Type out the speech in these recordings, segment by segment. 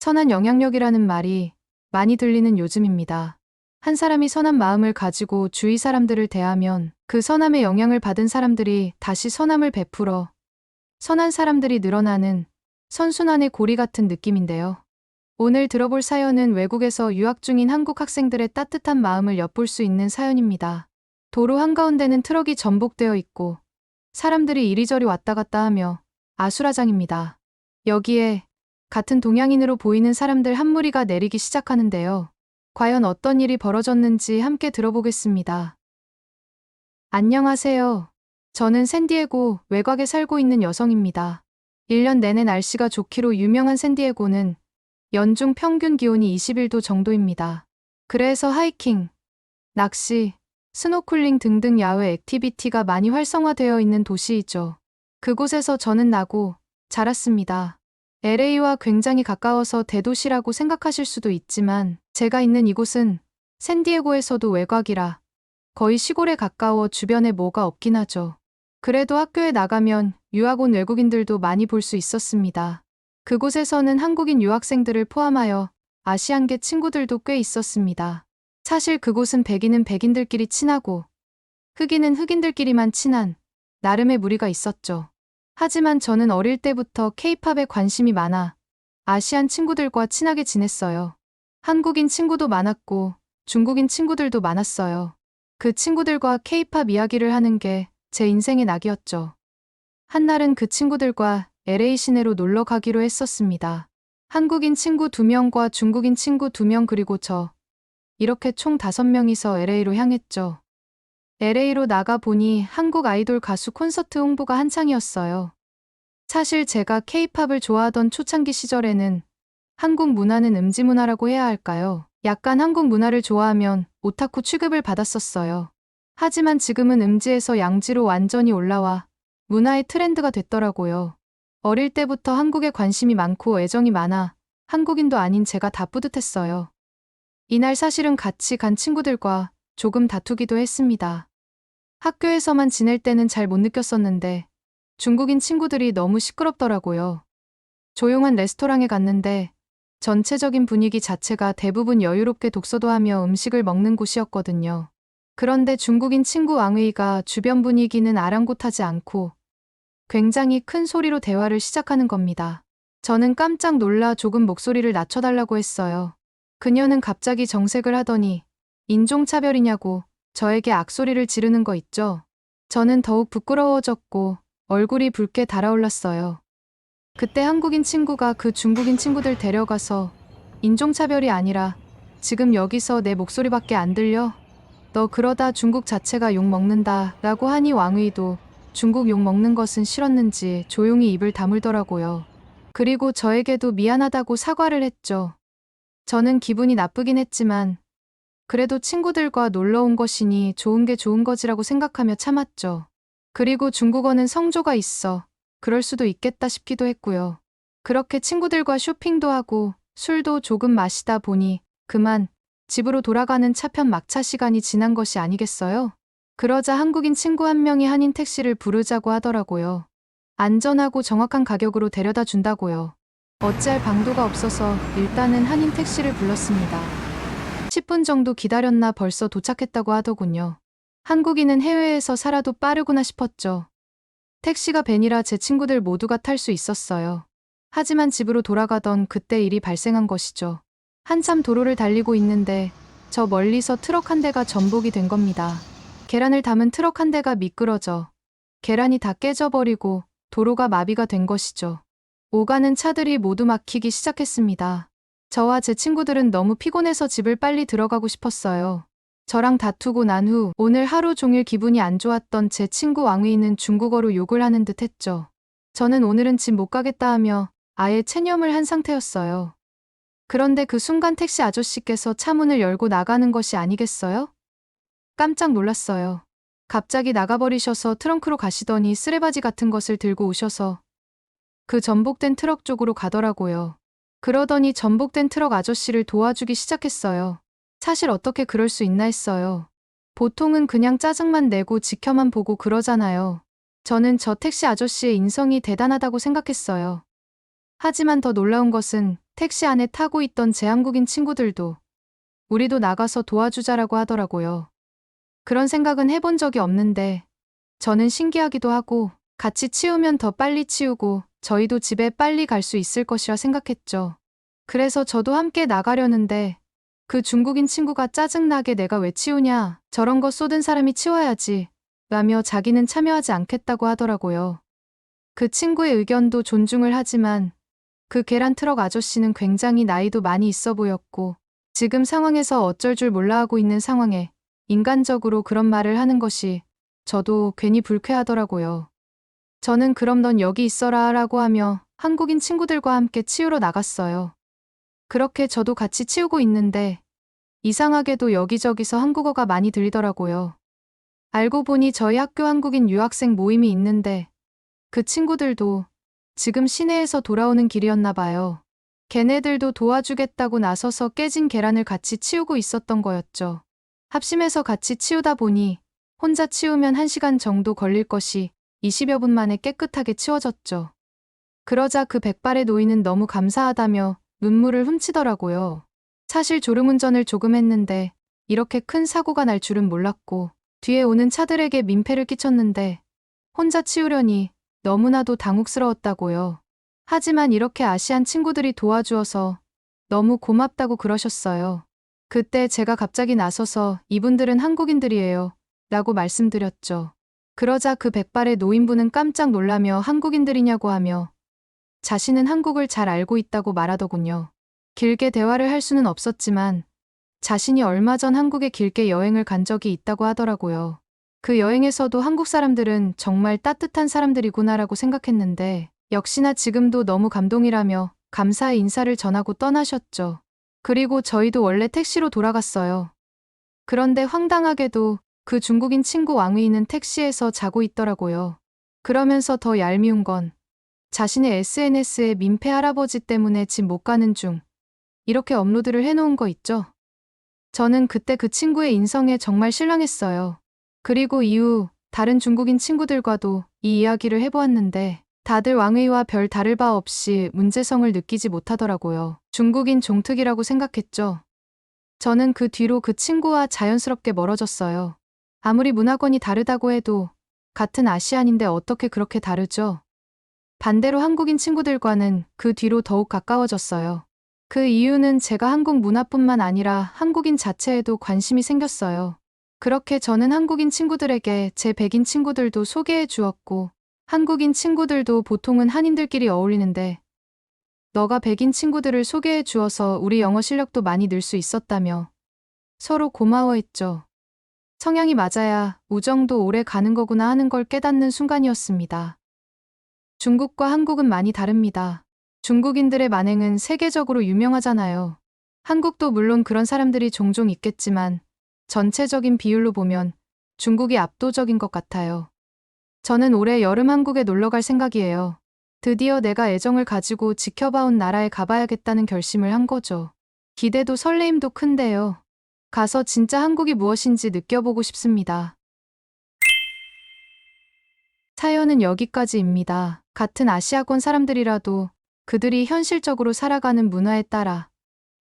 선한 영향력이라는 말이 많이 들리는 요즘입니다. 한 사람이 선한 마음을 가지고 주위 사람들을 대하면 그 선함의 영향을 받은 사람들이 다시 선함을 베풀어 선한 사람들이 늘어나는 선순환의 고리 같은 느낌인데요. 오늘 들어볼 사연은 외국에서 유학 중인 한국 학생들의 따뜻한 마음을 엿볼 수 있는 사연입니다. 도로 한가운데는 트럭이 전복되어 있고 사람들이 이리저리 왔다 갔다 하며 아수라장입니다. 여기에 같은 동양인으로 보이는 사람들 한 무리가 내리기 시작하는데요. 과연 어떤 일이 벌어졌는지 함께 들어보겠습니다. 안녕하세요. 저는 샌디에고 외곽에 살고 있는 여성입니다. 1년 내내 날씨가 좋기로 유명한 샌디에고는 연중 평균 기온이 21도 정도입니다. 그래서 하이킹, 낚시, 스노클링 등등 야외 액티비티가 많이 활성화되어 있는 도시이죠. 그곳에서 저는 나고 자랐습니다. LA와 굉장히 가까워서 대도시라고 생각하실 수도 있지만 제가 있는 이곳은 샌디에고에서도 외곽이라 거의 시골에 가까워 주변에 뭐가 없긴 하죠. 그래도 학교에 나가면 유학 온 외국인들도 많이 볼 수 있었습니다. 그곳에서는 한국인 유학생들을 포함하여 아시안계 친구들도 꽤 있었습니다. 사실 그곳은 백인은 백인들끼리 친하고 흑인은 흑인들끼리만 친한 나름의 무리가 있었죠. 하지만 저는 어릴 때부터 케이팝에 관심이 많아 아시안 친구들과 친하게 지냈어요. 한국인 친구도 많았고 중국인 친구들도 많았어요. 그 친구들과 케이팝 이야기를 하는 게 제 인생의 낙이었죠. 한날은 그 친구들과 LA 시내로 놀러 가기로 했었습니다. 한국인 친구 2명과 중국인 친구 2명 그리고 저 이렇게 총 5명이서 LA로 향했죠. LA로 나가 보니 한국 아이돌 가수 콘서트 홍보가 한창이었어요. 사실 제가 케이팝을 좋아하던 초창기 시절에는 한국 문화는 음지 문화라고 해야 할까요? 약간 한국 문화를 좋아하면 오타쿠 취급을 받았었어요. 하지만 지금은 음지에서 양지로 완전히 올라와 문화의 트렌드가 됐더라고요. 어릴 때부터 한국에 관심이 많고 애정이 많아 한국인도 아닌 제가 다 뿌듯했어요. 이날 사실은 같이 간 친구들과 조금 다투기도 했습니다. 학교에서만 지낼 때는 잘 못 느꼈었는데 중국인 친구들이 너무 시끄럽더라고요. 조용한 레스토랑에 갔는데 전체적인 분위기 자체가 대부분 여유롭게 독서도 하며 음식을 먹는 곳이었거든요. 그런데 중국인 친구 왕웨이가 주변 분위기는 아랑곳하지 않고 굉장히 큰 소리로 대화를 시작하는 겁니다. 저는 깜짝 놀라 조금 목소리를 낮춰달라고 했어요. 그녀는 갑자기 정색을 하더니 인종차별이냐고 저에게 악소리를 지르는 거 있죠. 저는 더욱 부끄러워졌고 얼굴이 붉게 달아올랐어요. 그때 한국인 친구가 그 중국인 친구들 데려가서 인종차별이 아니라 지금 여기서 내 목소리밖에 안 들려? 너 그러다 중국 자체가 욕 먹는다 라고 하니 왕의도 중국 욕 먹는 것은 싫었는지 조용히 입을 다물더라고요. 그리고 저에게도 미안하다고 사과를 했죠. 저는 기분이 나쁘긴 했지만 그래도 친구들과 놀러 온 것이니 좋은 게 좋은 거지라고 생각하며 참았죠. 그리고 중국어는 성조가 있어 그럴 수도 있겠다 싶기도 했고요. 그렇게 친구들과 쇼핑도 하고 술도 조금 마시다 보니 그만 집으로 돌아가는 차편 막차 시간이 지난 것이 아니겠어요? 그러자 한국인 친구 한 명이 한인 택시를 부르자고 하더라고요. 안전하고 정확한 가격으로 데려다 준다고요. 어찌할 방도가 없어서 일단은 한인 택시를 불렀습니다. 10분 정도 기다렸나 벌써 도착했다고 하더군요. 한국인은 해외에서 살아도 빠르구나 싶었죠. 택시가 벤이라 제 친구들 모두가 탈 수 있었어요. 하지만 집으로 돌아가던 그때 일이 발생한 것이죠. 한참 도로를 달리고 있는데 저 멀리서 트럭 한 대가 전복이 된 겁니다. 계란을 담은 트럭 한 대가 미끄러져 계란이 다 깨져버리고 도로가 마비가 된 것이죠. 오가는 차들이 모두 막히기 시작했습니다. 저와 제 친구들은 너무 피곤해서 집을 빨리 들어가고 싶었어요. 저랑 다투고 난 후 오늘 하루 종일 기분이 안 좋았던 제 친구 왕위는 중국어로 욕을 하는 듯 했죠. 저는 오늘은 집 못 가겠다 하며 아예 체념을 한 상태였어요. 그런데 그 순간 택시 아저씨께서 차 문을 열고 나가는 것이 아니겠어요? 깜짝 놀랐어요. 갑자기 나가버리셔서 트렁크로 가시더니 쓰레바지 같은 것을 들고 오셔서 그 전복된 트럭 쪽으로 가더라고요. 그러더니 전복된 트럭 아저씨를 도와주기 시작했어요. 사실 어떻게 그럴 수 있나 했어요. 보통은 그냥 짜증만 내고 지켜만 보고 그러잖아요. 저는 저 택시 아저씨의 인성이 대단하다고 생각했어요. 하지만 더 놀라운 것은 택시 안에 타고 있던 제 한국인 친구들도 우리도 나가서 도와주자라고 하더라고요. 그런 생각은 해본 적이 없는데 저는 신기하기도 하고 같이 치우면 더 빨리 치우고 저희도 집에 빨리 갈 수 있을 것이라 생각했죠. 그래서 저도 함께 나가려는데 그 중국인 친구가 짜증나게 내가 왜 치우냐, 저런 거 쏟은 사람이 치워야지 라며 자기는 참여하지 않겠다고 하더라고요. 그 친구의 의견도 존중을 하지만 그 계란 트럭 아저씨는 굉장히 나이도 많이 있어 보였고 지금 상황에서 어쩔 줄 몰라 하고 있는 상황에 인간적으로 그런 말을 하는 것이 저도 괜히 불쾌하더라고요. 저는 그럼 넌 여기 있어라 라고 하며 한국인 친구들과 함께 치우러 나갔어요. 그렇게 저도 같이 치우고 있는데 이상하게도 여기저기서 한국어가 많이 들리더라고요. 알고 보니 저희 학교 한국인 유학생 모임이 있는데 그 친구들도 지금 시내에서 돌아오는 길이었나 봐요. 걔네들도 도와주겠다고 나서서 깨진 계란을 같이 치우고 있었던 거였죠. 합심해서 같이 치우다 보니 혼자 치우면 1시간 정도 걸릴 것이 20여 분 만에 깨끗하게 치워졌죠. 그러자 그 백발의 노인은 너무 감사하다며 눈물을 훔치더라고요. 사실 졸음운전을 조금 했는데 이렇게 큰 사고가 날 줄은 몰랐고 뒤에 오는 차들에게 민폐를 끼쳤는데 혼자 치우려니 너무나도 당혹스러웠다고요. 하지만 이렇게 아시안 친구들이 도와주어서 너무 고맙다고 그러셨어요. 그때 제가 갑자기 나서서 이분들은 한국인들이에요 라고 말씀드렸죠. 그러자 그 백발의 노인분은 깜짝 놀라며 한국인들이냐고 하며 자신은 한국을 잘 알고 있다고 말하더군요. 길게 대화를 할 수는 없었지만 자신이 얼마 전 한국에 길게 여행을 간 적이 있다고 하더라고요. 그 여행에서도 한국 사람들은 정말 따뜻한 사람들이구나라고 생각했는데 역시나 지금도 너무 감동이라며 감사의 인사를 전하고 떠나셨죠. 그리고 저희도 원래 택시로 돌아갔어요. 그런데 황당하게도 그 중국인 친구 왕의는 택시에서 자고 있더라고요. 그러면서 더 얄미운 건 자신의 SNS에 민폐 할아버지 때문에 집 못 가는 중 이렇게 업로드를 해놓은 거 있죠. 저는 그때 그 친구의 인성에 정말 실망했어요. 그리고 이후 다른 중국인 친구들과도 이 이야기를 해보았는데 다들 왕의와 별 다를 바 없이 문제성을 느끼지 못하더라고요. 중국인 종특이라고 생각했죠. 저는 그 뒤로 그 친구와 자연스럽게 멀어졌어요. 아무리 문화권이 다르다고 해도 같은 아시안인데 어떻게 그렇게 다르죠? 반대로 한국인 친구들과는 그 뒤로 더욱 가까워졌어요. 그 이유는 제가 한국 문화뿐만 아니라 한국인 자체에도 관심이 생겼어요. 그렇게 저는 한국인 친구들에게 제 백인 친구들도 소개해 주었고 한국인 친구들도 보통은 한인들끼리 어울리는데 너가 백인 친구들을 소개해 주어서 우리 영어 실력도 많이 늘 수 있었다며 서로 고마워했죠. 성향이 맞아야 우정도 오래 가는 거구나 하는 걸 깨닫는 순간이었습니다. 중국과 한국은 많이 다릅니다. 중국인들의 만행은 세계적으로 유명하잖아요. 한국도 물론 그런 사람들이 종종 있겠지만 전체적인 비율로 보면 중국이 압도적인 것 같아요. 저는 올해 여름 한국에 놀러 갈 생각이에요. 드디어 내가 애정을 가지고 지켜봐온 나라에 가봐야겠다는 결심을 한 거죠. 기대도 설레임도 큰데요. 가서 진짜 한국이 무엇인지 느껴보고 싶습니다. 사연은 여기까지입니다. 같은 아시아권 사람들이라도 그들이 현실적으로 살아가는 문화에 따라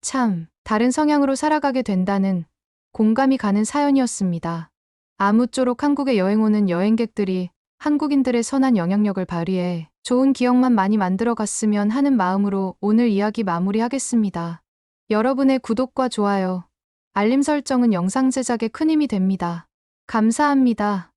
참 다른 성향으로 살아가게 된다는 공감이 가는 사연이었습니다. 아무쪼록 한국에 여행 오는 여행객들이 한국인들의 선한 영향력을 발휘해 좋은 기억만 많이 만들어 갔으면 하는 마음으로 오늘 이야기 마무리하겠습니다. 여러분의 구독과 좋아요, 알림 설정은 영상 제작에 큰 힘이 됩니다. 감사합니다.